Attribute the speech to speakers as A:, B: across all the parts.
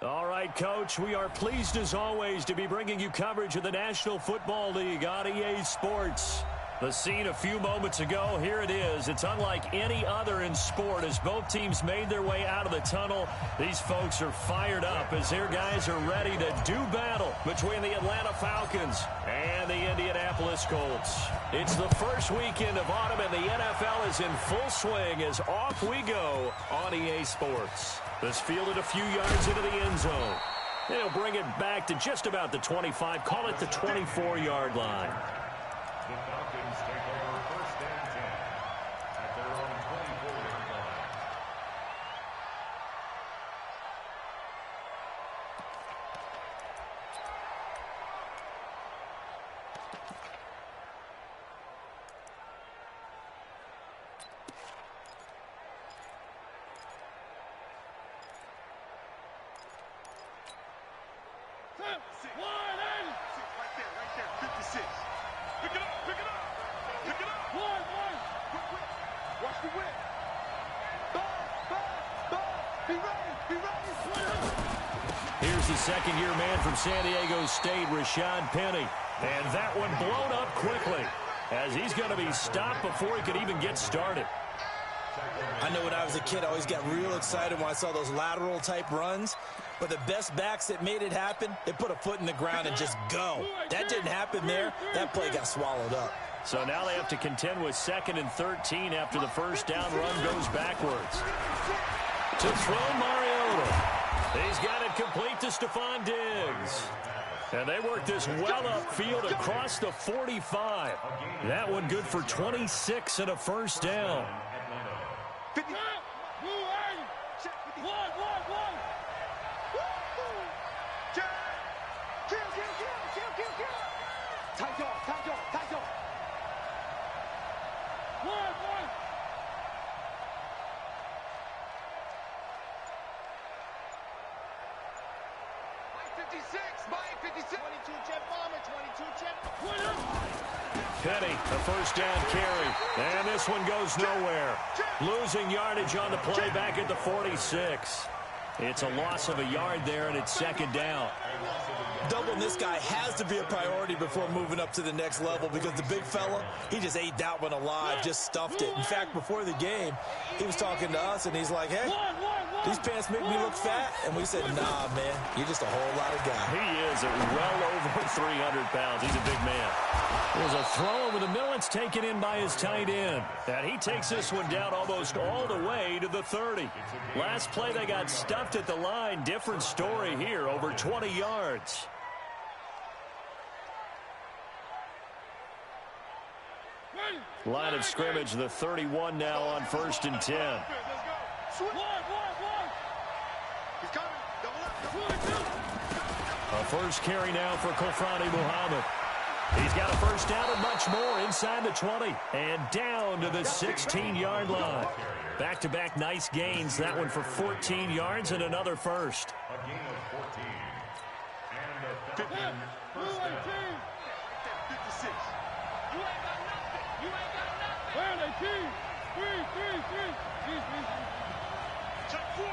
A: All right, Coach, we are pleased as always to be bringing you coverage of the National Football League on EA Sports. The scene a few moments ago, here it is. It's unlike any other in sport as both teams made their way out of the tunnel. These folks are fired up as their guys are ready to do battle between the Atlanta Falcons and the Indianapolis Colts. It's the first weekend of autumn and the NFL is in full swing as off we go on EA Sports. This fielded a few yards into the end zone. They'll bring it back to just about the 25, call it the 24-yard line.
B: The Falcons take over first and 10 at their own 24-yard line.
C: Right there, 56. Pick it up. Watch the whip. Ball. Be ready.
A: Here's the second-year man from San Diego State, Rashad Penny. And that one blown up quickly as he's going to be stopped before he could even get started.
D: I know when I was a kid, I always got real excited when I saw those lateral-type runs. But the best backs that made it happen, they put a foot in the ground and just go. That didn't happen there. That play got swallowed up.
A: So now they have to contend with 2nd and 13 after the first down run goes backwards. To throw Mariota. He's got it complete to Stephon Diggs. And they work this well upfield across the 45. That one good for 26 and a first down. Penny, a first down carry. And this one goes nowhere. Losing yardage on the play back at the 46. It's a loss of a yard there, and it's second down.
D: Doubling this guy has to be a priority before moving up to the next level because the big fella, he just ate that one alive, just stuffed it. In fact, before the game, he was talking to us, and he's like, hey, these pants make me look fat. And we said, nah, man, you're just a whole lot of guy.
A: He is at well over 300 pounds. He's a big man. There's a throw over the middle. It's taken in by his tight end. And he takes this one down almost all the way to the 30. Last play, they got stuffed at the line. Different story here, over 20 yards. Line of scrimmage, the 31 now on 1st and 10. A first carry now for Kofrani Muhammad. He's got a first down and much more inside the 20 and down to the 16-yard line. Back-to-back nice gains. That one for 14 yards and another first.
B: A gain of 14. And the Falcons first down.
C: 56. You ain't got nothing. Where are they, team? Check four.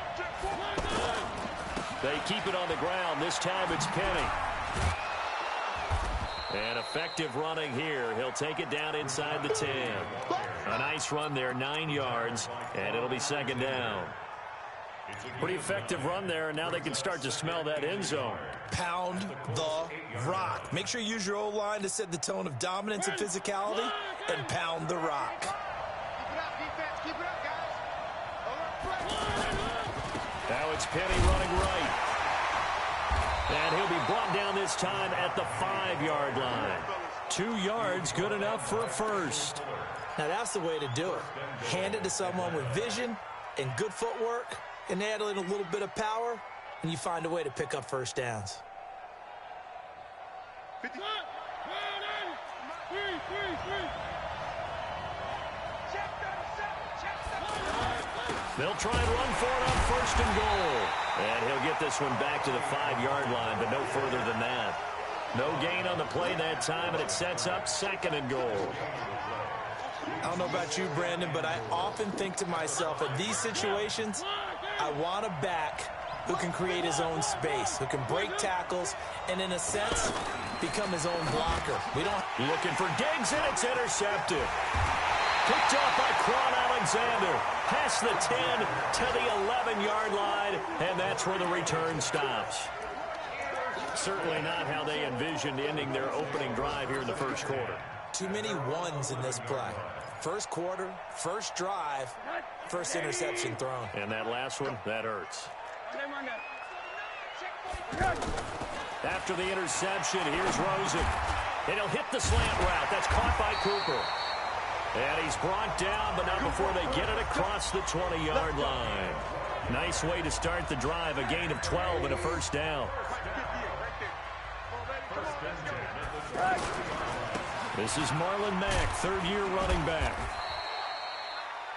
A: They keep it on the ground. This time it's Penny. And effective running here. He'll take it down inside the 10. A nice run there, 9 yards, and it'll be second down. Pretty effective run there, and now they can start to smell that end zone.
D: Pound the rock. Make sure you use your O-line to set the tone of dominance and physicality, and pound the rock.
C: Keep it up, defense. Keep it up, guys.
A: Now it's Penny running right. And he'll be brought down this time at the 5-yard line. 2 yards, good enough for a first.
D: Now that's the way to do it. Hand it to someone with vision and good footwork, and add in a little bit of power, and you find a way to pick up first downs.
C: 50.
A: They'll try and run for it on 1st and goal. And he'll get this one back to the 5-yard line, but no further than that. No gain on the play that time, and it sets up 2nd and goal.
D: I don't know about you, Brandon, but I often think to myself, in these situations, I want a back who can create his own space, who can break tackles, and in a sense, become his own blocker.
A: Looking for Diggs, and it's intercepted. Picked off by Quan Alexander. Past the 10 to the 11-yard line, and that's where the return stops. Certainly not how they envisioned ending their opening drive here in the first quarter.
D: Too many ones in this play. First quarter, first drive, first interception thrown.
A: And that last one, that hurts. After the interception, here's Rosen. And he'll hit the slant route. That's caught by Cooper. And he's brought down, but not before they get it across the 20-yard line. Nice way to start the drive. A gain of 12 and a first down. This is Marlon Mack, third-year running back.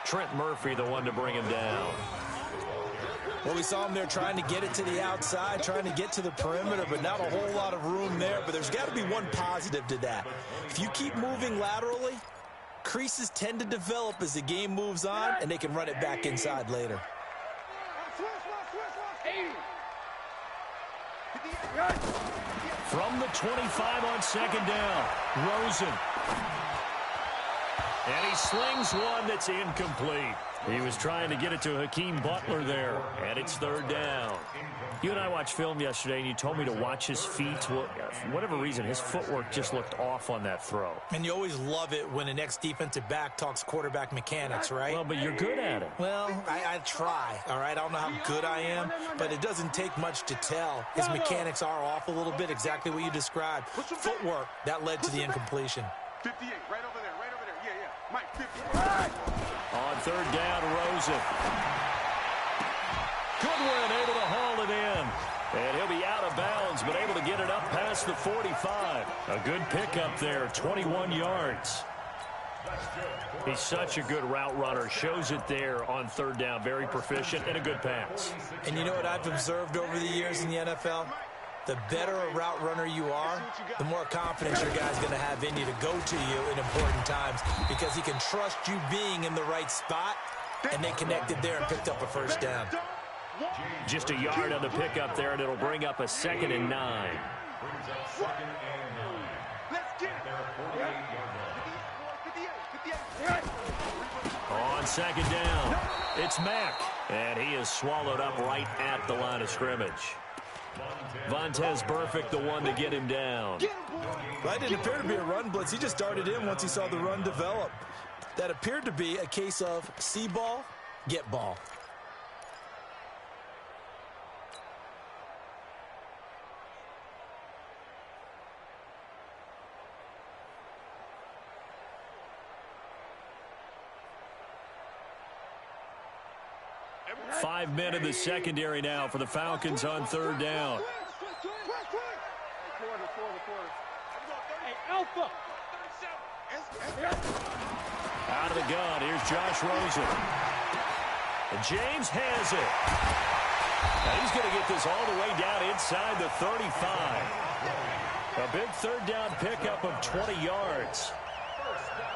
A: Trent Murphy, the one to bring him down.
D: Well, we saw him there trying to get it to the outside, trying to get to the perimeter, but not a whole lot of room there. But there's got to be one positive to that. If you keep moving laterally, creases tend to develop as the game moves on, and they can run it back inside later.
A: From the 25 on second down, Rosen. And he slings one that's incomplete. He was trying to get it to Hakeem Butler there, and it's third down. You and I watched film yesterday, and you told me to watch his feet. For whatever reason, his footwork just looked off on that throw.
D: And you always love it when an ex-defensive back talks quarterback mechanics, right?
A: Well, but you're good at it.
D: Well, I try, all right? I don't know how good I am, but it doesn't take much to tell. His mechanics are off a little bit, exactly what you described. Footwork, that led to the incompletion.
C: 58, right over there, right over there. Yeah, yeah. Mike, 58.
A: On third down, Rosen. Goodwin able to haul it in. And he'll be out of bounds, but able to get it up past the 45. A good pickup there, 21 yards. He's such a good route runner. Shows it there on third down. Very proficient and a good pass.
D: And you know what I've observed over the years in the NFL? The better a route runner you are, the more confidence your guy's going to have in you to go to you in important times because he can trust you being in the right spot, and they connected there and picked up a first down.
A: Just a yard on the pickup there, and it'll bring up a 2nd and 9. On second down, it's Mack, and he is swallowed up right at the line of scrimmage. Vontez Burfict, the one to get him down.
D: That didn't appear to be a run blitz. He just darted in once he saw the run develop. That appeared to be a case of see ball, get ball.
A: Five men in the secondary now for the Falcons on third down. Out of the gun, here's Josh Rosen. And James has it. And he's going to get this all the way down inside the 35. A big third down pickup of 20 yards.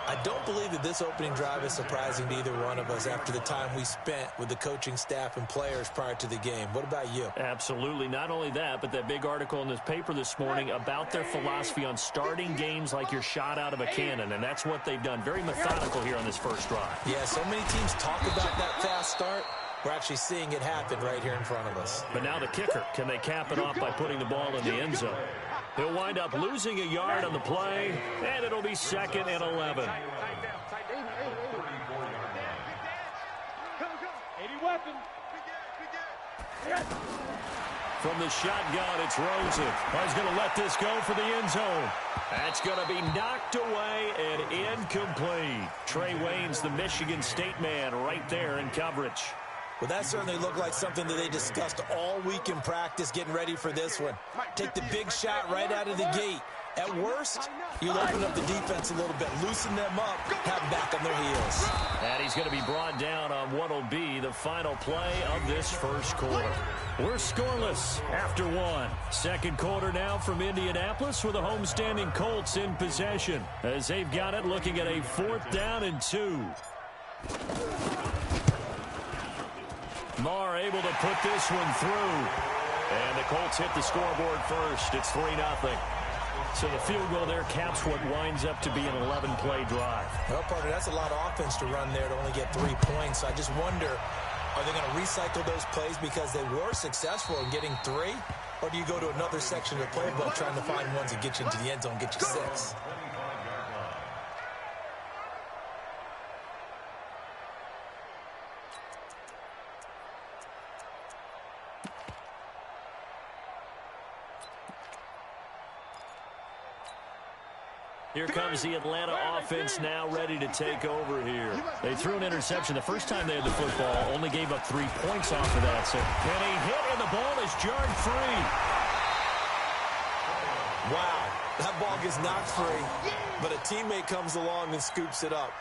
D: I don't believe that this opening drive is surprising to either one of us after the time we spent with the coaching staff and players prior to the game. What about you?
A: Absolutely. Not only that, but that big article in this paper this morning about their philosophy on starting games like you're shot out of a cannon, and that's what they've done. Very methodical here on this first drive.
D: Yeah, so many teams talk about that fast start. We're actually seeing it happen right here in front of us.
A: But now the kicker. Can they cap it off by putting the ball in the end zone? He'll wind up losing a yard on the play, and it'll be 2nd and 11. From the shotgun, it's Rosen. He's going to let this go for the end zone. That's going to be knocked away and incomplete. Trey Waynes, the Michigan State man, right there in coverage.
D: Well, that certainly looked like something that they discussed all week in practice getting ready for this one. Take the big shot right out of the gate. At worst, you'll open up the defense a little bit, loosen them up, have them back on their heels.
A: And he's going to be brought down on what will be the final play of this first quarter. We're scoreless after one. Second quarter now from Indianapolis with the homestanding Colts in possession as they've got it looking at a 4th down and 2. Marr able to put this one through. And the Colts hit the scoreboard first. It's 3-0. So the field goal there caps what winds up to be an 11-play drive.
D: Well, partner, that's a lot of offense to run there to only get 3 points. I just wonder, are they going to recycle those plays because they were successful in getting 3? Or do you go to another section of the playbook trying to find ones that get you into the end zone, get you 6?
A: Here comes the Atlanta offense now ready to take over here. They threw an interception the first time they had the football, only gave up 3 points off of that. So, and he hit, and the ball is jarred free.
D: Wow, that ball gets knocked free, but a teammate comes along and scoops it up.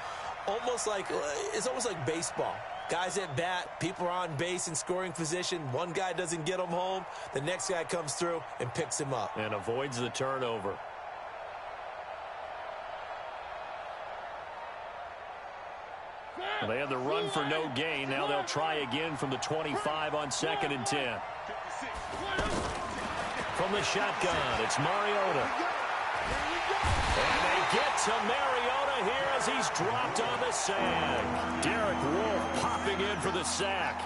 D: It's almost like baseball. Guys at bat, people are on base in scoring position. One guy doesn't get him home. The next guy comes through and picks him up.
A: And avoids the turnover. Well, they had the run for no gain. Now they'll try again from the 25 on 2nd and 10. From the shotgun, it's Mariota. And they get to Mariota here as he's dropped on the sack. Derek Wolfe popping in for the sack.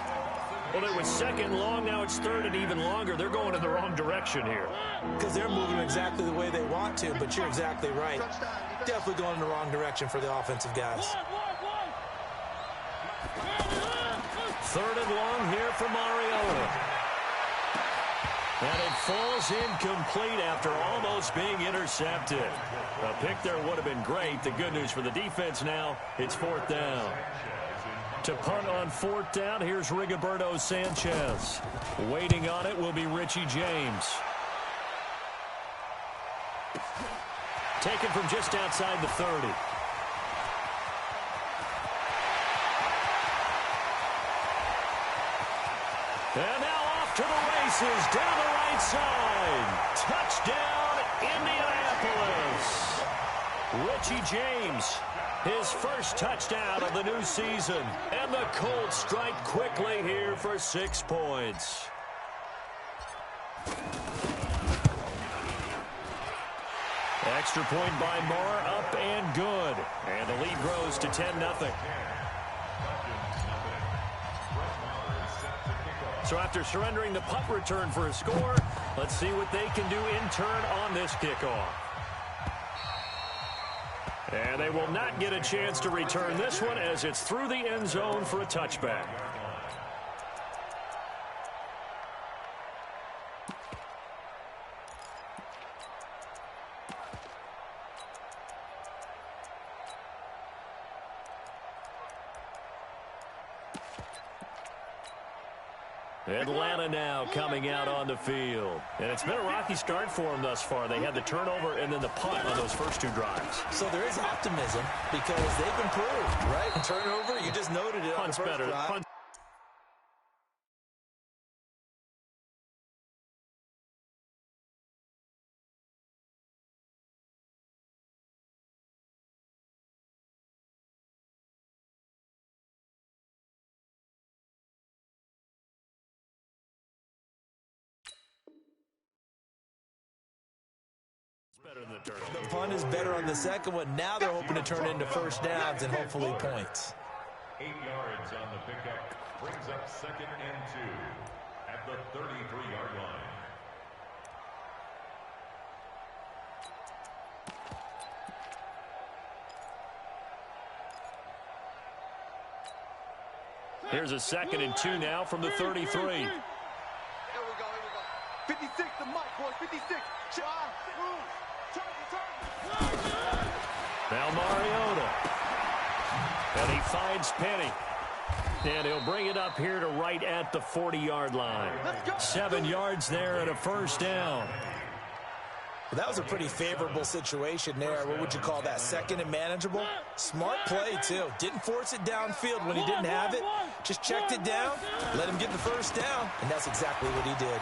A: Well, it was 2nd long. Now it's 3rd and even longer. They're going in the wrong direction here.
D: Because they're moving exactly the way they want to, but you're exactly right. Definitely going in the wrong direction for the offensive guys.
A: 3rd and long here for Mariota. And it falls incomplete after almost being intercepted. A pick there would have been great. The good news for the defense now, it's 4th down. To punt on 4th down, here's Rigoberto Sanchez. Waiting on it will be Richie James. Taken from just outside the 30. And now off to the races, down the right side. Touchdown, Indianapolis. Richie James, his first touchdown of the new season. And the Colts strike quickly here for 6 points. Extra point by Marr, up and good. And the lead grows to 10-0. So after surrendering the punt return for a score, let's see what they can do in turn on this kickoff. And they will not get a chance to return this one as it's through the end zone for a touchback. Atlanta now coming out on the field. And it's been a rocky start for them thus far. They had the turnover and then the punt on those first 2 drives.
D: So there is optimism because they've improved, right? Turnover, you just noted it on the first
A: better.
D: drive.
A: Punt's better than the turnover.
D: The punt is better on the second one. Now they're hoping to turn into first downs and hopefully points.
B: 8 yards on the pickup. Brings up 2nd and 2 at the 33-yard line.
A: Here's a 2nd and 2 now from the 33.
C: Here we go. 56 to Mike, boys. 56.
A: Now Mariota. And he finds Penny. And he'll bring it up here to right at the 40-yard line. 7 yards there and a first down.
D: Well, that was a pretty favorable situation there. What would you call that? 2nd and manageable? Smart play, too. Didn't force it downfield when he didn't have it. Just checked it down, let him get the first down, and that's exactly what he did.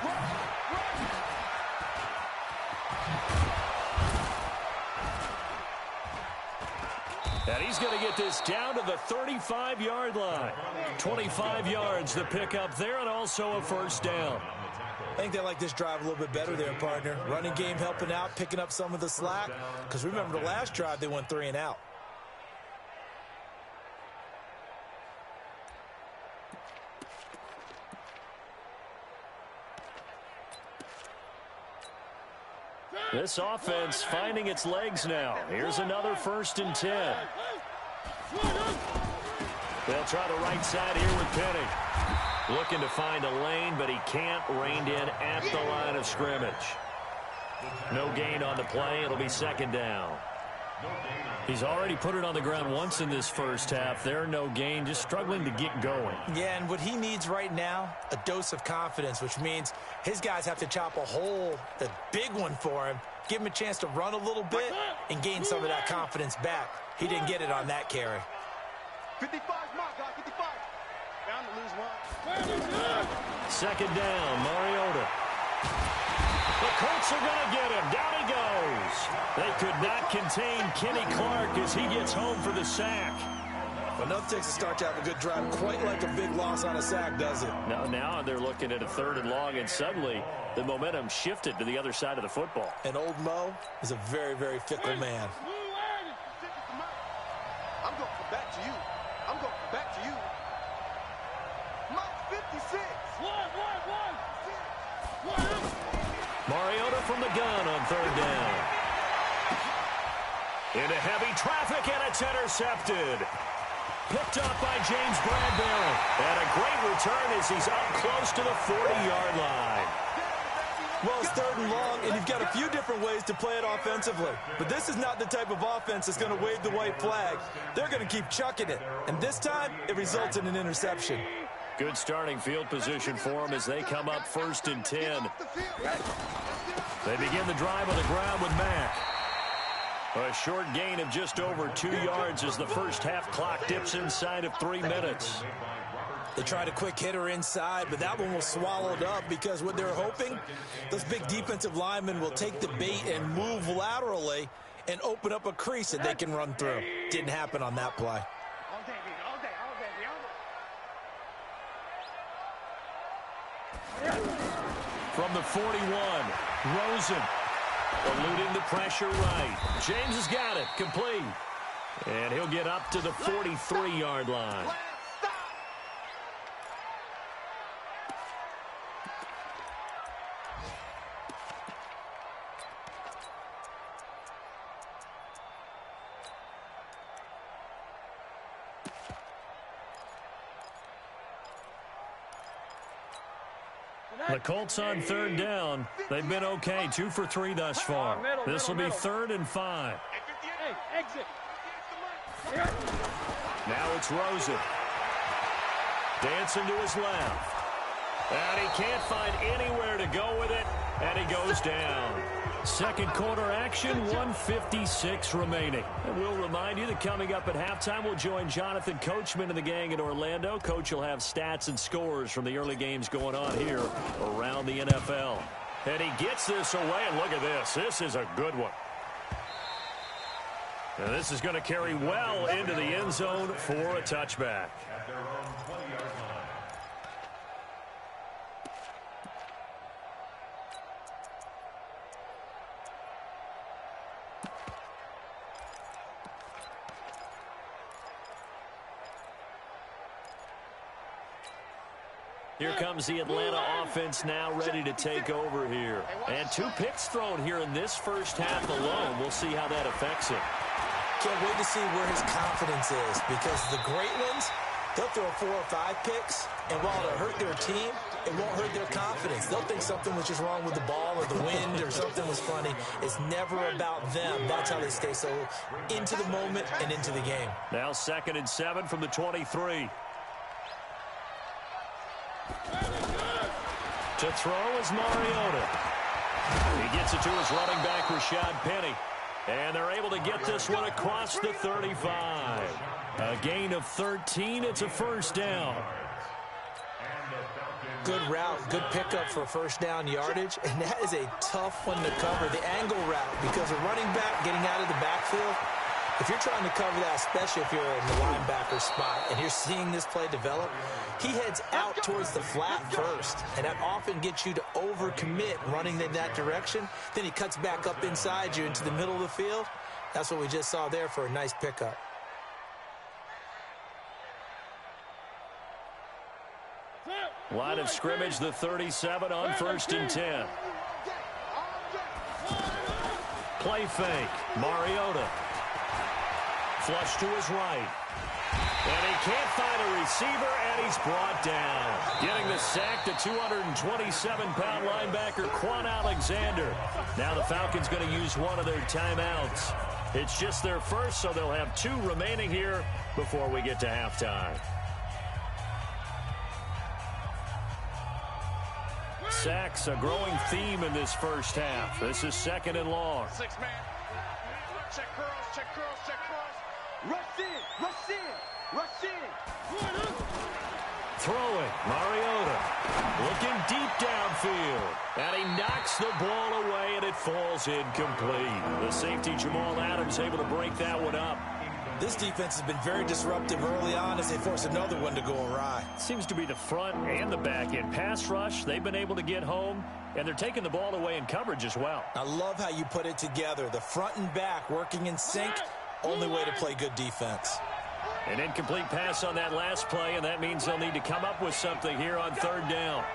A: And he's going to get this down to the 35-yard line. 25 yards the pickup there, and also a first down.
D: I think they like this drive a little bit better there, partner. Running game helping out, picking up some of the slack. Because remember, the last drive, they went 3 and out.
A: This offense finding its legs now. Here's another 1st and 10. They'll try the right side here with Penny. Looking to find a lane, but he can't. Reined in at the line of scrimmage. No gain on the play. It'll be 2nd down. He's already put it on the ground once in this first half. There, no gain, just struggling to get going.
D: Yeah, and what he needs right now, a dose of confidence, which means his guys have to chop a hole, the big one for him, give him a chance to run a little bit and gain some of that confidence back. He didn't get it on that carry.
C: 55 mark, guy, 55. Down to lose 1.
A: 2nd down, Mariota. The Colts are going to get him. Down he goes. They could not contain Kenny Clark as he gets home for the sack.
D: Well, nothing takes a start to have a good drive quite like a big loss on a sack, does it?
A: Now they're looking at a 3rd and long, and suddenly the momentum shifted to the other side of the football.
D: And old Mo is a very, very fickle man.
C: I'm going to come back to you. I'm going to come back to you. Mike 56.
A: Mariota from the gun on 3rd down. Into heavy traffic, and it's intercepted. Picked up by James Bradbury. And a great return as he's up close to the 40-yard line.
D: Well, it's 3rd and long, and you've got a few different ways to play it offensively. But this is not the type of offense that's going to wave the white flag. They're going to keep chucking it. And this time, it results in an interception.
A: Good starting field position for them as they come up 1st and 10. They begin the drive on the ground with Mack. A short gain of just over 2 yards as the first half clock dips inside of 3 minutes.
D: They tried a quick hitter inside, but that one was swallowed up because what they're hoping, those big defensive linemen will take the bait and move laterally and open up a crease that they can run through. Didn't happen on that play.
A: From the 41, Rosen eluding the pressure right. James has got it, complete. And he'll get up to the 43-yard line. The Colts on 3rd down. They've been okay, 2 for 3 thus far. This will be 3rd and 5. Now it's Rosen. Dancing to his left. And he can't find anywhere to go with it, and he goes down. 2nd quarter action, 1:56 remaining. And we'll remind you that coming up at halftime, we'll join Jonathan Coachman and the gang in Orlando. Coach will have stats and scores from the early games going on here around the NFL. And he gets this away, and look at this. This is a good one. And this is going to carry well into the end zone for a touchback. Here comes the Atlanta offense now ready to take over here. And 2 picks thrown here in this first half alone. We'll see how that affects him.
D: Can't wait to see where his confidence is, because the great ones, they'll throw 4 or 5 picks, and while it'll hurt their team, it won't hurt their confidence. They'll think something was just wrong with the ball or the wind or something was funny. It's never about them. That's how they stay so into the moment and into the game.
A: Now 2nd and 7 from the 23. To throw is Mariota. He gets it to his running back, Rashad Penny. And they're able to get this one across the 35. A gain of 13. It's a first down.
D: Good route, good pickup for first down yardage, and that is a tough one to cover, the angle route, because a running back getting out of the backfield, If you're trying to cover that, especially if you're in the linebacker spot and you're seeing this play develop, he heads out towards the flat first, and that often gets you to overcommit running in that direction. Then he cuts back up inside you into the middle of the field. That's what we just saw there for a nice pickup.
A: Line of scrimmage, the 37 on 1st and 10. Play fake. Mariota. Flush to his right. And he can't find a receiver, and he's brought down. Getting the sack to 227-pound linebacker Quan Alexander. Now the Falcons going to use one of their timeouts. It's just their first, so they'll have 2 remaining here before we get to halftime. Sacks, a growing theme in this first half. This is 2nd and long.
C: 6-man. Check curls, check curls, check curls. Rush in, rush in, rush in.
A: Throwing, Mariota. Looking deep downfield. And he knocks the ball away, and it falls incomplete. The safety, Jamal Adams, able to break that one up.
D: This defense has been very disruptive early on as they force another one to go awry.
A: Seems to be the front and the back end. Pass rush, they've been able to get home, and they're taking the ball away in coverage as well.
D: I love how you put it together. The front and back working in sync, only way to play good defense.
A: An incomplete pass on that last play, and that means they'll need to come up with something here on 3rd down.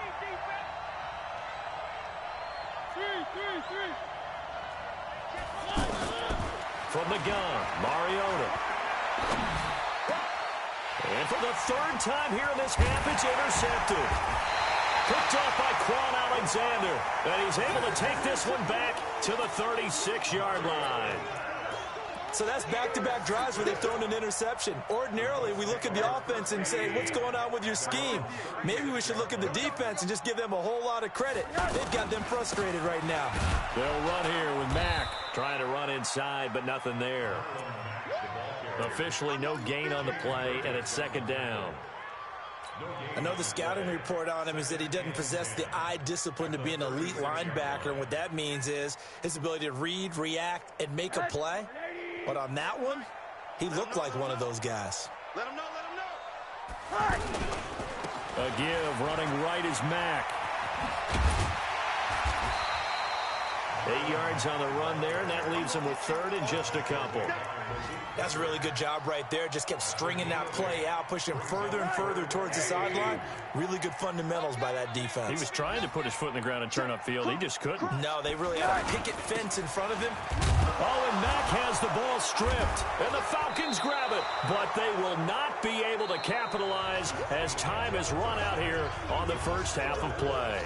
A: From the gun, Mariota. And for the 3rd time here in this half, it's intercepted. Picked off by Quan Alexander. And he's able to take this one back to the 36-yard line.
D: So that's back-to-back drives where they've thrown an interception. Ordinarily, we look at the offense and say, what's going on with your scheme? Maybe we should look at the defense and just give them a whole lot of credit. They've got them frustrated right now.
A: They'll run here with Mack trying to run inside, but nothing there. Officially no gain on the play, and it's 2nd down.
D: I know the scouting report on him is that he doesn't possess the eye discipline to be an elite linebacker, and what that means is his ability to read, react, and make a play. But on that one, he looked like one of those guys.
C: Let him know, let him know.
A: A give, running right is Mack. 8 yards on the run there, and that leaves him with 3rd and just a couple.
D: That's a really good job right there. Just kept stringing that play out, pushing him further and further towards the sideline. Really good fundamentals by that defense.
A: He was trying to put his foot in the ground and turn upfield. He just couldn't.
D: No, they really had a picket fence in front of him.
A: Oh, and Mack has the ball stripped, and the Falcons grab it. But they will not be able to capitalize as time has run out here on the first half of play.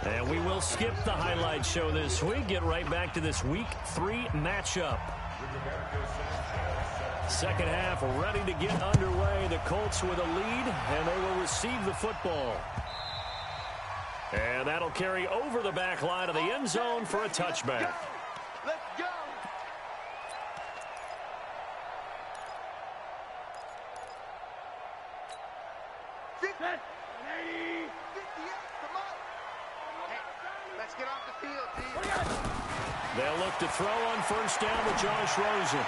A: And we will skip the highlight show this week. Get right back to this Week 3 matchup. Second half ready to get underway. The Colts with a lead, and they will receive the football. And that'll carry over the back line of the end zone for a touchback.
C: Let's go. Let's get off the field, G.
A: They'll look to throw on 1st down with Josh Rosen.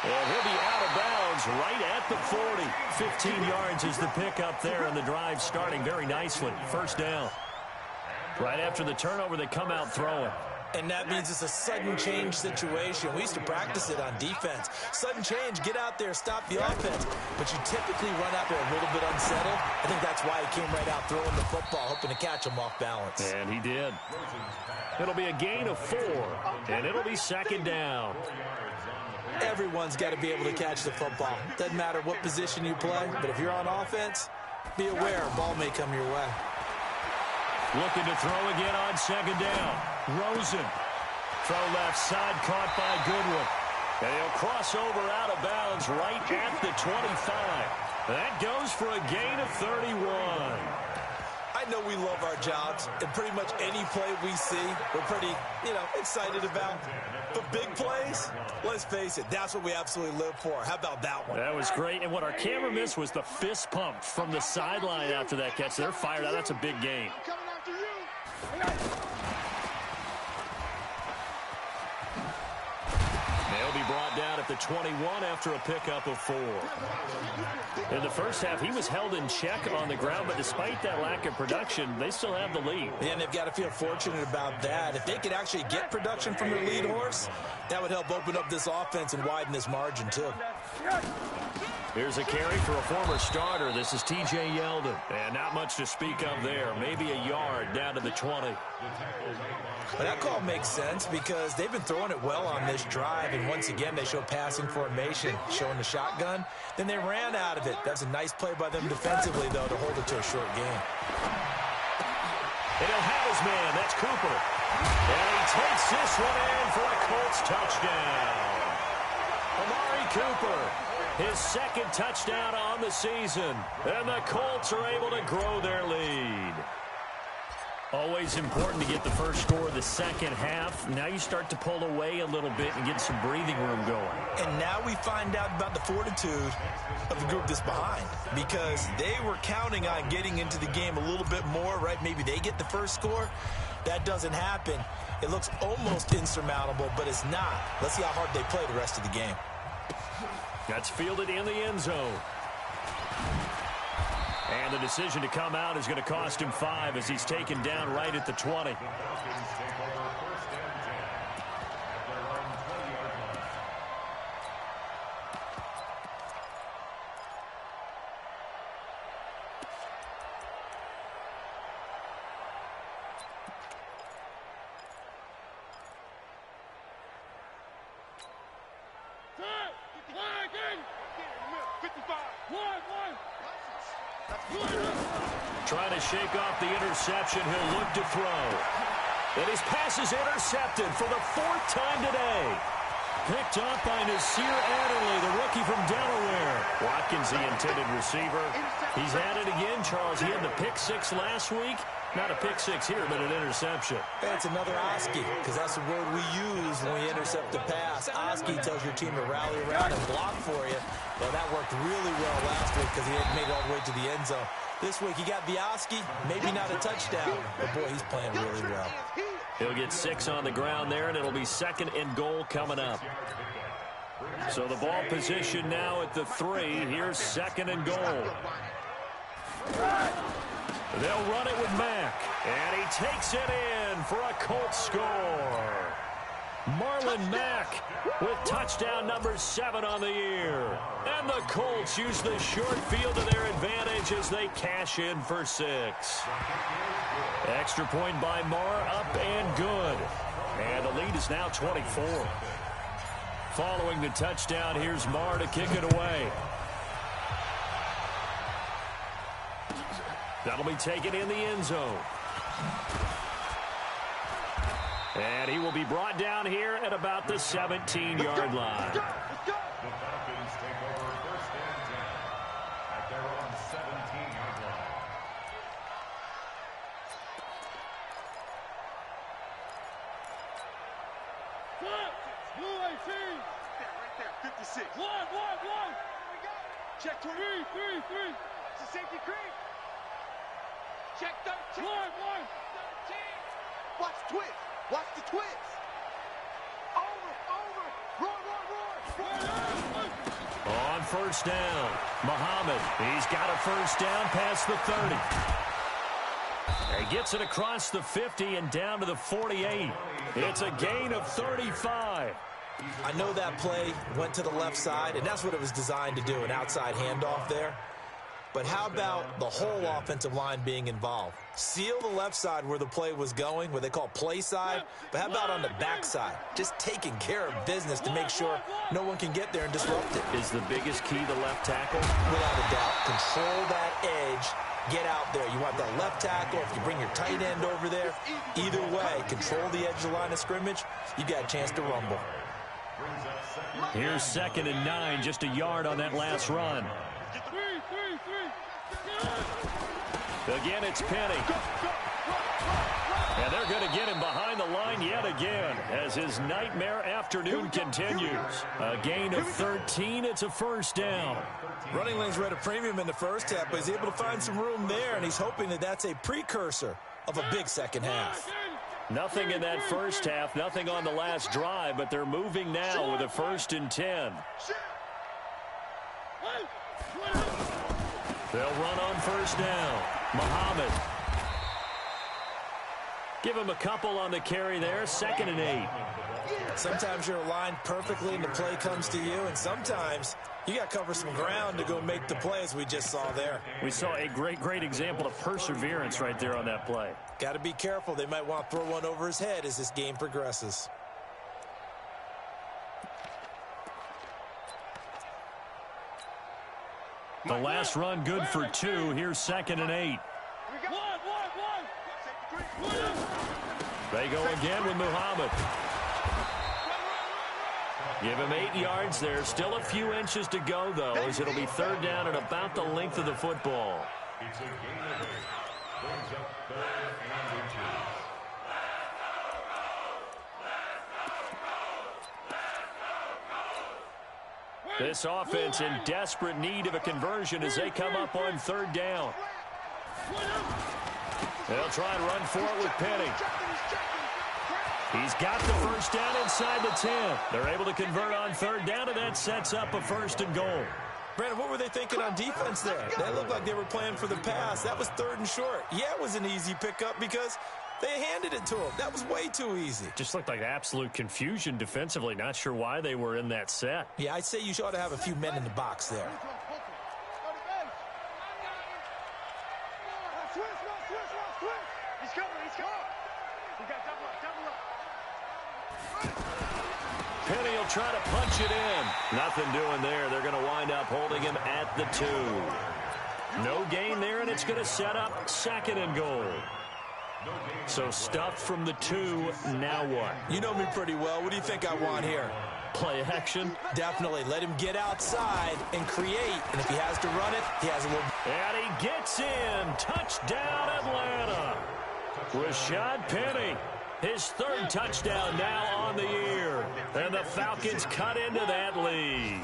A: And he'll be out of bounds right at the 40. 15 yards is the pickup there, and the drive starting very nicely. 1st down. Right after the turnover, they come out throwing.
D: And that means it's a sudden change situation. We used to practice it on defense. Sudden change, get out there, stop the offense. But you typically run out there a little bit unsettled. I think that's why he came right out throwing the football, hoping to catch him off balance.
A: And he did. It'll be a gain of 4, and it'll be 2nd down.
D: Everyone's got to be able to catch the football. Doesn't matter what position you play, but if you're on offense, be aware a ball may come your way.
A: Looking to throw again on 2nd down. Rosen. Throw left side, caught by Goodwin. And he'll cross over out of bounds right at the 25. That goes for a gain of 31.
D: I know we love our jobs, and pretty much any play we see, we're pretty, excited about. But big plays, let's face it, that's what we absolutely live for. How about that one?
A: That was great, and what our camera missed was the fist pump from the sideline after that catch. They're fired out. That's a big gain. They'll be brought down at the 21 after a pickup of 4. In the first half, he was held in check on the ground, but despite that lack of production, they still have the lead.
D: And they've got to feel fortunate about that. If they could actually get production from their lead horse, that would help open up this offense and widen this margin, too.
A: Here's a carry for a former starter. This is T.J. Yeldon. And not much to speak of there. Maybe a yard down to the 20.
D: But that call makes sense because they've been throwing it well on this drive, and once again they show passing formation, showing the shotgun. Then they ran out of it. That's a nice play by them defensively, though, to hold it to a short game.
A: And he'll have his man. That's Cooper. And he takes this one in for a Colts touchdown. Amari Cooper, his second touchdown on the season. And the Colts are able to grow their lead. Always important to get the first score of the second half. Now you start to pull away a little bit and get some breathing room going.
D: And now we find out about the fortitude of the group that's behind, because they were counting on getting into the game a little bit more, right? Maybe they get the first score. That doesn't happen. It looks almost insurmountable, but it's not. Let's see how hard they play the rest of the game.
A: That's fielded in the end zone. And the decision to come out is going to cost him 5 as he's taken down right at the 20. Trying to shake off the interception. He'll look to throw. And his pass is intercepted for the 4th time today. Picked up by Nasir Adderley, the rookie from Delaware. Watkins, the intended receiver. He's had it again, Charles. He had the pick 6 last week. Not a pick 6 here, but an interception.
D: That's another Oski, because that's the word we use when we intercept the pass. Oski tells your team to rally around and block for you. Well, that worked really well last week because he had made it all the way to the end zone. This week he got the Oski, maybe not a touchdown, but boy, he's playing really well.
A: He'll get 6 on the ground there, and it'll be 2nd and goal coming up. So the ball position now at the 3. Here's 2nd and goal. They'll run it with Mack, and he takes it in for a Colts score. Marlon Mack with touchdown number 7 on the year. And the Colts use the short field to their advantage as they cash in for 6. Extra point by Marr, up and good. And the lead is now 24. Following the touchdown, here's Marr to kick it away. That'll be taken in the end zone. And he will be brought down here at about the 17-yard line.
B: The Falcons take over 1st and 10 at their own 17-yard line.
C: UAC. Right there, 56. One. Check 3. It's a safety creep. Check 13. One. 13. Watch the twist. Watch the twist. Over. Roar.
A: On 1st down, Muhammad. He's got a 1st down past the 30. He gets it across the 50 and down to the 48. It's a gain of 35.
D: I know that play went to the left side, and that's what it was designed to do, an outside handoff there. But how about the whole offensive line being involved? Seal the left side where the play was going, what they call play side, but how about on the back side? Just taking care of business to make sure no one can get there and disrupt it.
A: Is the biggest key the left tackle?
D: Without a doubt. Control that edge. Get out there. You want that left tackle. If you bring your tight end over there, either way, control the edge of the line of scrimmage, you got a chance to rumble.
A: Here's 2nd and 9, just a yard on that last run. Again, it's Penny. And they're going to get him behind the line yet again as his nightmare afternoon continues. A gain of 13. It's a 1st down.
D: Running lanes were at a premium in the first half, but he's able to find some room there, and he's hoping that that's a precursor of a big second half.
A: Nothing in that first half, nothing on the last drive, but they're moving now with a 1st and 10. They'll run on 1st down. Muhammad. Give him a couple on the carry there, 2nd and 8.
D: Sometimes you're aligned perfectly and the play comes to you, and sometimes you got to cover some ground to go make the play, as we just saw there.
A: We saw a great example of perseverance right there on that play.
D: Got to be careful. They might want to throw one over his head as this game progresses.
A: The last run good for 2. Here's 2nd and 8. They go again with Muhammad. Give him 8 yards there. Still a few inches to go, though, as it'll be 3rd down and about the length of the football.
B: It's a gain of 8. Brings up 3rd and inches.
A: This offense in desperate need of a conversion as they come up on 3rd down. They'll try and run for it with Penny. He's got the 1st down inside the 10. They're able to convert on 3rd down, and that sets up a 1st and goal.
D: Brandon, what were they thinking on defense there? They looked like they were playing for the pass. That was 3rd and short. Yeah, it was an easy pickup because they handed it to him. That was way too easy.
A: Just looked like absolute confusion defensively. Not sure why they were in that set.
D: Yeah, I'd say you ought to have a few men in the box there.
C: He's coming. You got double up.
A: Penny will try to punch it in. Nothing doing there. They're going to wind up holding him at the 2. No gain there, and it's going to set up 2nd and goal. So stuffed from the 2. Now what?
D: You know me pretty well. What do you think I want here?
A: Play action?
D: Definitely. Let him get outside and create. And if he has to run it, he has a little...
A: And he gets in. Touchdown, Atlanta. Rashad Penny. His 3rd touchdown now on the year. And the Falcons cut into that lead.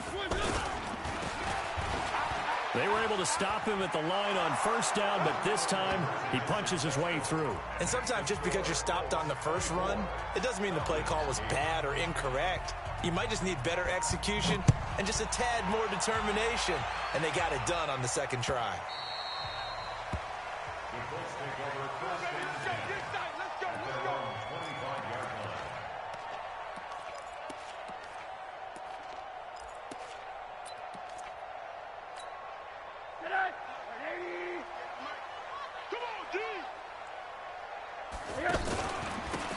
A: They were able to stop him at the line on 1st down, but this time he punches his way through.
D: And sometimes just because you're stopped on the first run, it doesn't mean the play call was bad or incorrect. You might just need better execution and just a tad more determination. And they got it done on the 2nd try.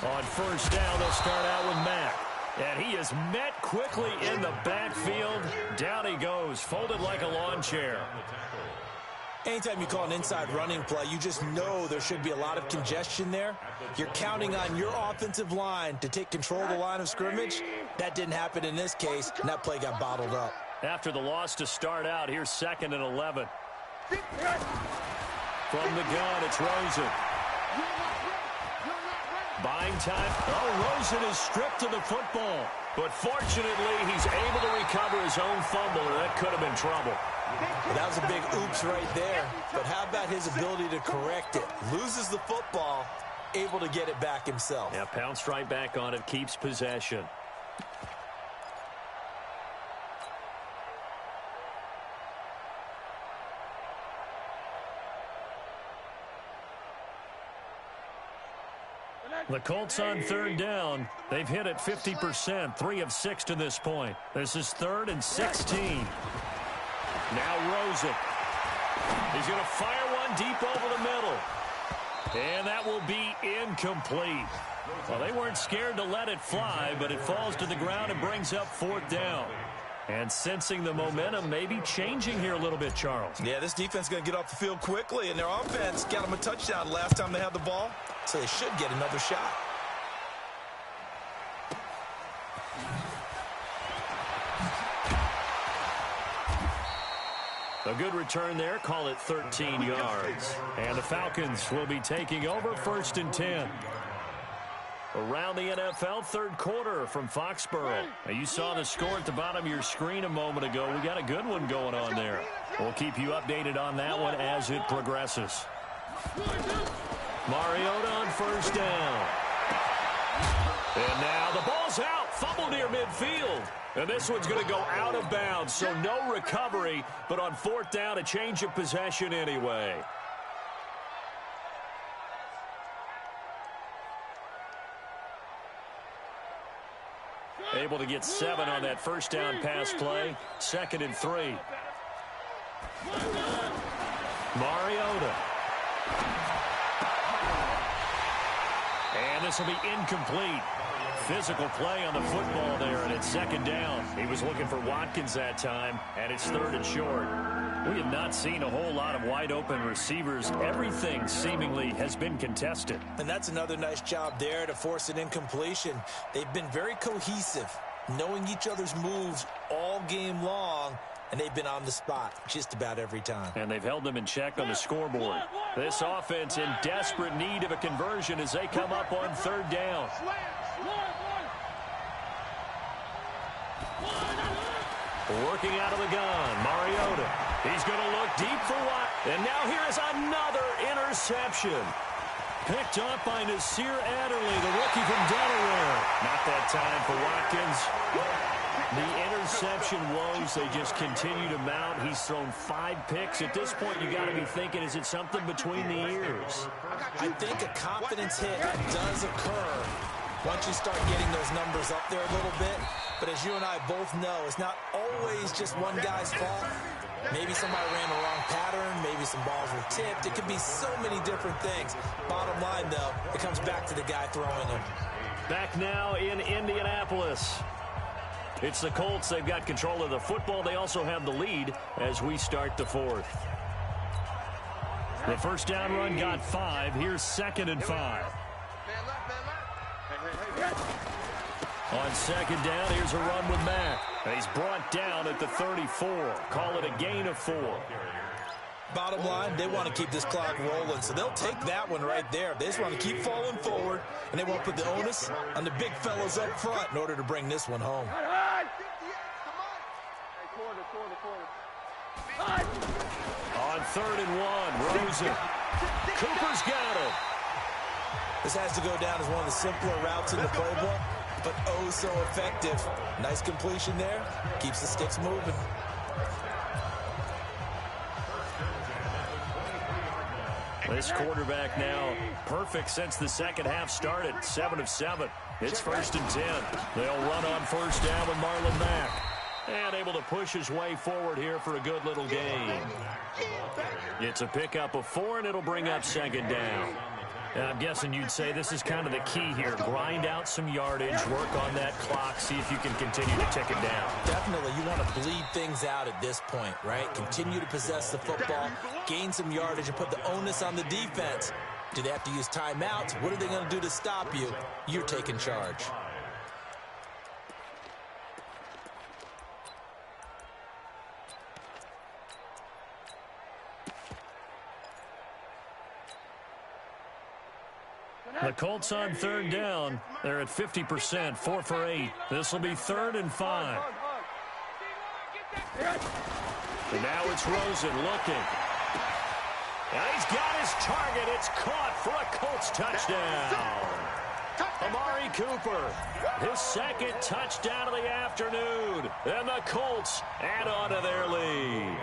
A: On 1st down, they'll start out with Mack. And he is met quickly in the backfield. Down he goes, folded like a lawn chair.
D: Anytime you call an inside running play, you just know there should be a lot of congestion there. You're counting on your offensive line to take control of the line of scrimmage. That didn't happen in this case, and that play got bottled up.
A: After the loss to start out, here's 2nd and 11. From the gun, it's Rosen. Buying time. Oh, Rosen is stripped to the football. But fortunately, he's able to recover his own fumble, or that could have been trouble.
D: Well, that was a big oops right there. But how about his ability to correct it? Loses the football, able to get it back himself.
A: Yeah, pounced right back on it, keeps possession. The Colts on 3rd down. They've hit it 50%, 3 of 6 to this point. This is 3rd and 16. Now Rosen. He's going to fire one deep over the middle. And that will be incomplete. Well, they weren't scared to let it fly, but it falls to the ground and brings up 4th down. And sensing the momentum maybe changing here a little bit, Charles.
D: Yeah, this defense is going to get off the field quickly, and their offense got them a touchdown last time they had the ball, so they should get another shot.
A: A good return there, call it 13 yards. And the Falcons will be taking over 1st and 10. Around the NFL, 3rd quarter from Foxborough. Now, you saw the score at the bottom of your screen a moment ago. We got a good one going on there. We'll keep you updated on that one as it progresses. Mariota on 1st down. And now the ball's out. Fumble near midfield. And this one's going to go out of bounds, so no recovery. But on fourth down, a change of possession anyway. Able to get 7 on that first down pass play. 2nd and 3. Mariota. And this will be incomplete. Physical play on the football there, and it's 2nd down. He was looking for Watkins that time, and it's 3rd and short. We have not seen a whole lot of wide-open receivers. Everything seemingly has been contested.
D: And that's another nice job there to force an incompletion. They've been very cohesive, knowing each other's moves all game long, and they've been on the spot just about every time.
A: And they've held them in check on the scoreboard. This offense in desperate need of a conversion as they come up on 3rd down. Working out of the gun, Mariota. He's going to look deep for Watt. And now here is another interception. Picked up by Nasir Adderley, the rookie from Delaware. Not that time for Watkins. The interception woes, they just continue to mount. He's thrown 5 picks. At this point, you got to be thinking, is it something between the ears?
D: I think a confidence hit does occur once you start getting those numbers up there a little bit. But as you and I both know, it's not always just one guy's fault. Maybe somebody ran the wrong pattern. Maybe some balls were tipped. It could be so many different things. Bottom line, though, it comes back to the guy throwing them. Back
A: now in Indianapolis. It's the Colts. They've got control of the football. They also have the lead as we start the 4th. The first down run got 5. Here's 2nd and 5. On 2nd down, here's a run with Mack. He's brought down at the 34. Call it a gain of 4.
D: Bottom line, they want to keep this clock rolling, so they'll take that one right there. They just want to keep falling forward, and they won't put the onus on the big fellas up front in order to bring this one home.
A: On 3rd and 1, Rosen. Cooper's got it.
D: This has to go down as one of the simpler routes in the playbook, but oh so effective. Nice completion there. Keeps the sticks moving.
A: This quarterback now perfect since the second half started. 7 of 7. It's 1st and 10. They'll run on 1st down with Marlon Mack. And able to push his way forward here for a good little gain. It's a pickup of 4, and it'll bring up 2nd down. And I'm guessing you'd say this is kind of the key here. Grind out some yardage, work on that clock, see if you can continue to tick it down.
D: Definitely, you want to bleed things out at this point, right? Continue to possess the football, gain some yardage, and put the onus on the defense. Do they have to use timeouts? What are they going to do to stop you? You're taking charge.
A: The Colts on 3rd down. They're at 50%, 4 for 8. This will be 3rd and 5. And now it's Rosen looking. And he's got his target. It's caught for a Colts touchdown. Amari Cooper, his 2nd touchdown of the afternoon. And the Colts add on to their lead.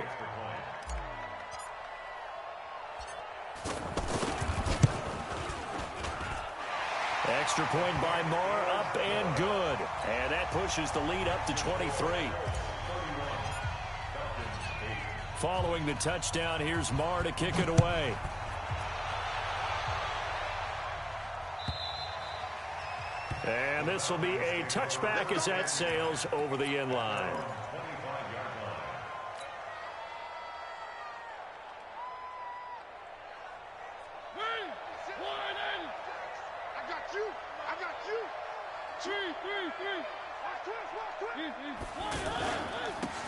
A: Extra point by Marr, up and good. And that pushes the lead up to 23. Following the touchdown, here's Marr to kick it away. And this will be a touchback as that sails over the end line.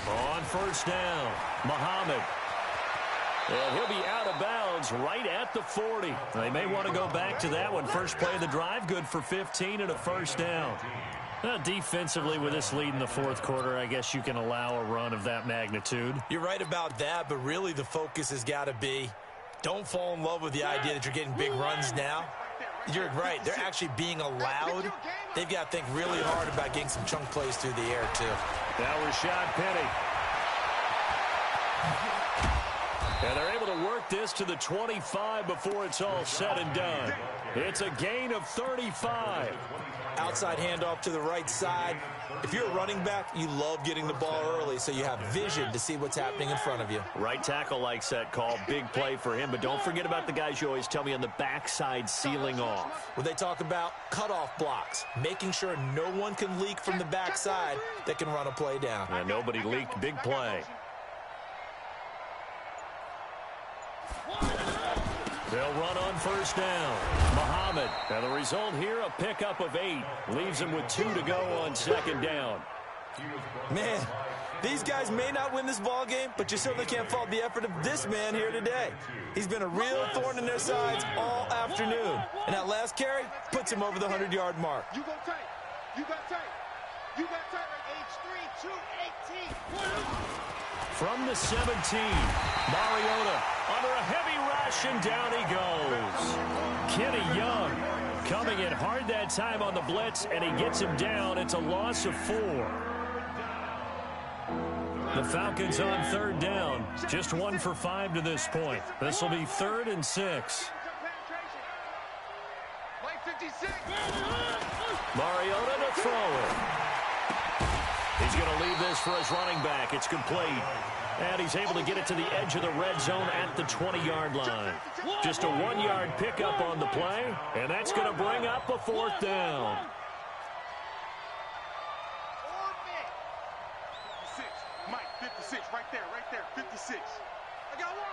A: On 1st down, Muhammad. And he'll be out of bounds right at the 40. They may want to go back to that one. First play of the drive, good for 15 and a 1st down. Defensively, with this lead in the 4th quarter, I guess you can allow a run of that magnitude.
D: You're right about that, but really the focus has got to be don't fall in love with the idea that you're getting big runs now. You're right. They're actually being allowed. They've got to think really hard about getting some chunk plays through the air, too.
A: That was Rashad Penny. And they're able to work this to the 25 before it's all said and done. It's a gain of 35.
D: Outside handoff to the right side. If you're a running back, you love getting the ball early so you have vision to see what's happening in front of you.
A: Right tackle likes that call. Big play for him. But don't forget about the guys you always tell me on the backside sealing off.
D: When they talk about cutoff blocks, making sure no one can leak from the backside that can run a play down.
A: And nobody leaked. Big play. They'll run on first down. Muhammad. And the result here, a pickup of 8. Leaves him with 2 to go on second down.
D: Man, these guys may not win this ball game, but you certainly can't fault the effort of this man here today. He's been a real thorn in their sides all afternoon. And that last carry puts him over the 100-yard mark.
C: You go tight. You got tight. You got tight like age 3, 2, 18.
A: From the 17, Mariota under a heavy rush, and down he goes. Kenny Young coming in hard that time on the blitz, and he gets him down. It's a loss of 4. The Falcons on third down. Just 1 for 5 to this point. This will be 3rd and 6. Mariota to throw it. He's going to leave this for his running back. It's complete. And he's able to get it to the edge of the red zone at the 20-yard line. Just a 1-yard pickup on the play, and that's going to bring up a 4th down.
C: 56. Mike, 56, right there, 56. I got one.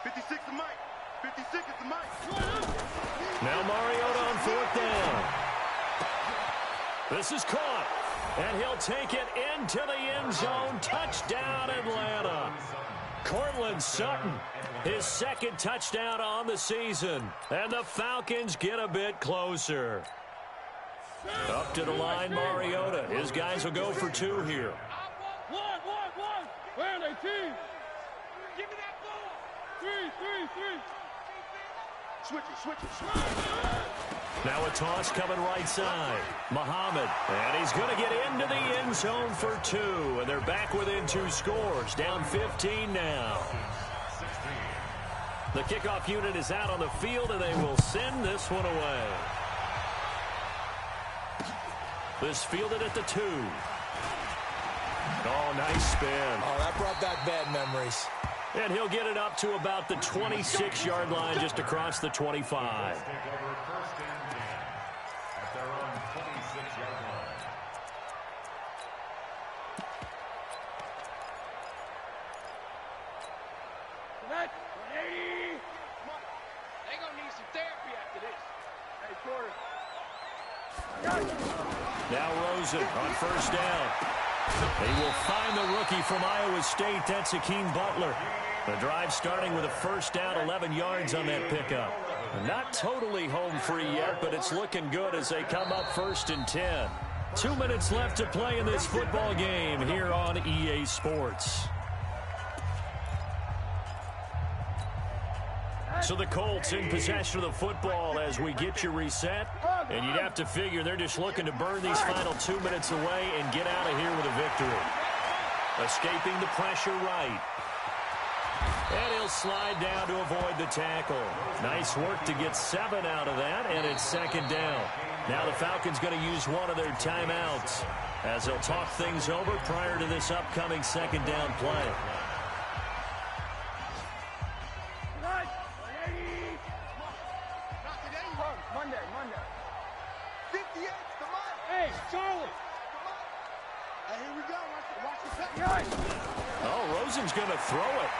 C: 56 is Mike. 56 is the Mike.
A: Now Mariota on 4th down. This is caught. And he'll take it into the end zone. Touchdown, Atlanta. Cortland Sutton, his 2nd touchdown on the season. And the Falcons get a bit closer. Up to the line, Mariota. His guys will go for 2 here.
C: One. Where are they, team? Give me that ball. 3. Switch it.
A: Now a toss coming right side. Muhammad. And he's going to get into the end zone for 2. And they're back within 2 scores. Down 15 now. The kickoff unit is out on the field, and they will send this one away. This fielded at the 2. Oh, nice spin.
D: Oh, that brought back bad memories.
A: And he'll get it up to about the 26-yard line, just across the 25. Now Rosen on first down. He will find the rookie from Iowa State. That's Hakeem Butler. The drive starting with a first down, 11 yards on that pickup. Not totally home free yet, but it's looking good as they come up 1st and 10. 2 minutes left to play in this football game here on EA Sports. So the Colts in possession of the football as we get you reset. And you'd have to figure they're just looking to burn these final 2 minutes away and get out of here with a victory. Escaping the pressure right. And he'll slide down to avoid the tackle. Nice work to get 7 out of that, and it's 2nd down. Now the Falcons going to use one of their timeouts as they'll talk things over prior to this upcoming 2nd down play.
C: Monday. 58, come on. Hey, Charlie. Hey, here we go. Watch the play.
A: Oh, Rosen's going to throw it.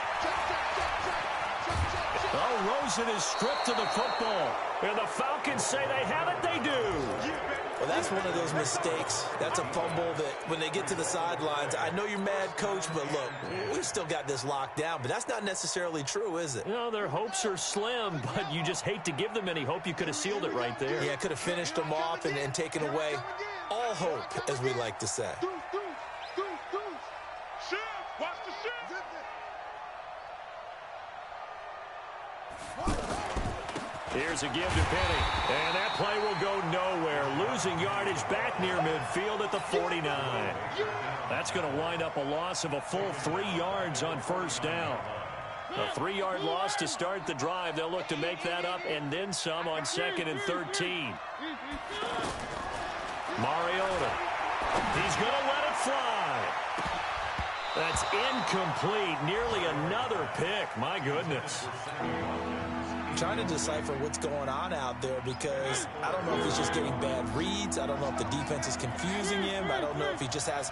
A: Oh, Rosen is stripped of the football. And the Falcons say they have it. They do.
D: Well, that's one of those mistakes. That's a fumble that when they get to the sidelines, I know you're mad, Coach, but look, we still got this locked down. But that's not necessarily true, is it?
A: No, their hopes are slim, but you just hate to give them any hope. You could have sealed it right there.
D: Yeah, could have finished them off and taken away all hope, as we like to say.
C: Watch the shit.
A: Here's a give to Penny. And that play will go nowhere. Losing yardage back near midfield at the 49. That's going to wind up a loss of a full 3 yards on first down. A 3-yard loss to start the drive. They'll look to make that up and then some on 2nd and 13. Mariota. He's going to let it fly. That's incomplete. Nearly another pick. My goodness.
D: I'm trying to decipher what's going on out there because I don't know if he's just getting bad reads. I don't know if the defense is confusing him. I don't know if he just has,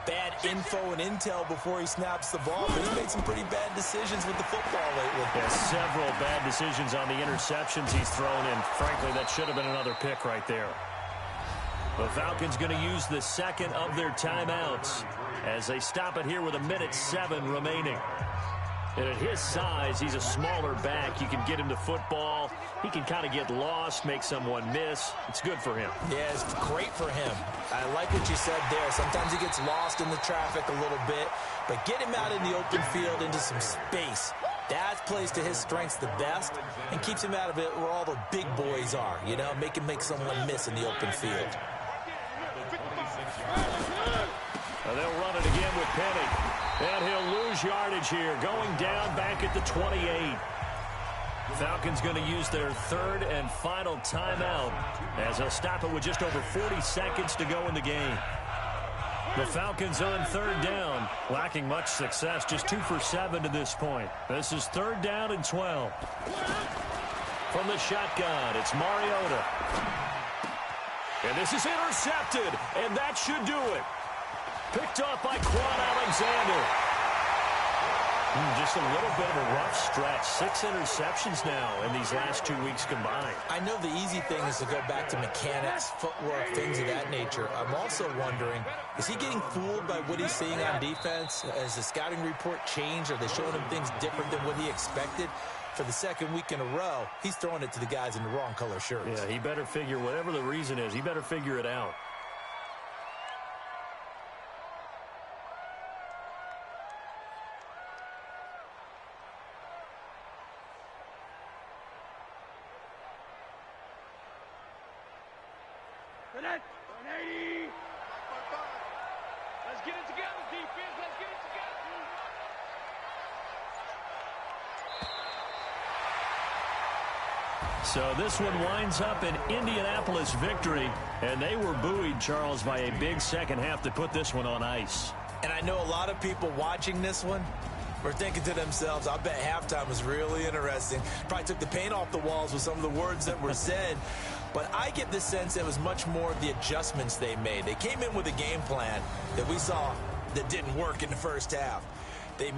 D: bad info and intel before he snaps the ball. But he's made some pretty bad decisions with the football lately.
A: Yeah, several bad decisions on the interceptions he's thrown, and frankly, that should have been another pick right there. The Falcons going to use the second of their timeouts as they stop it here with 1:07 remaining. And at his size, he's a smaller back. You can get him to football. He can kind of get lost, make someone miss. It's good for him.
D: Yeah, it's great for him. I like what you said there. Sometimes he gets lost in the traffic a little bit, but get him out in the open field into some space. That plays to his strengths the best and keeps him out of it where all the big boys are, make him make someone miss in the open field.
A: They'll run it again with Penny. And he'll lose yardage here, going down back at the 28. Falcons going to use their third and final timeout as they'll stop it with just over 40 seconds to go in the game. The Falcons on third down, lacking much success, just 2 for 7 to this point. This is 3rd down and 12. From the shotgun, it's Mariota. And this is intercepted, and that should do it. Picked up by Quan Alexander. Just a little bit of a rough stretch. 6 interceptions now in these last 2 weeks combined.
D: I know the easy thing is to go back to mechanics, footwork, things of that nature. I'm also wondering, is he getting fooled by what he's seeing on defense? Has the scouting report changed? Are they showing him things different than what he expected? For the 2nd week in a row, he's throwing it to the guys in the wrong color shirts.
A: Yeah, he better figure, whatever the reason is, he better figure it out.
C: Let's get it together, defense. Let's get it together.
A: So this one winds up an Indianapolis victory, and they were buoyed, Charles, by a big second half to put this one on ice.
D: And I know a lot of people watching this one were thinking to themselves, I bet halftime was really interesting. Probably took the paint off the walls with some of the words that were said. But I get the sense it was much more of the adjustments they made. They came in with a game plan that we saw that didn't work in the first half. They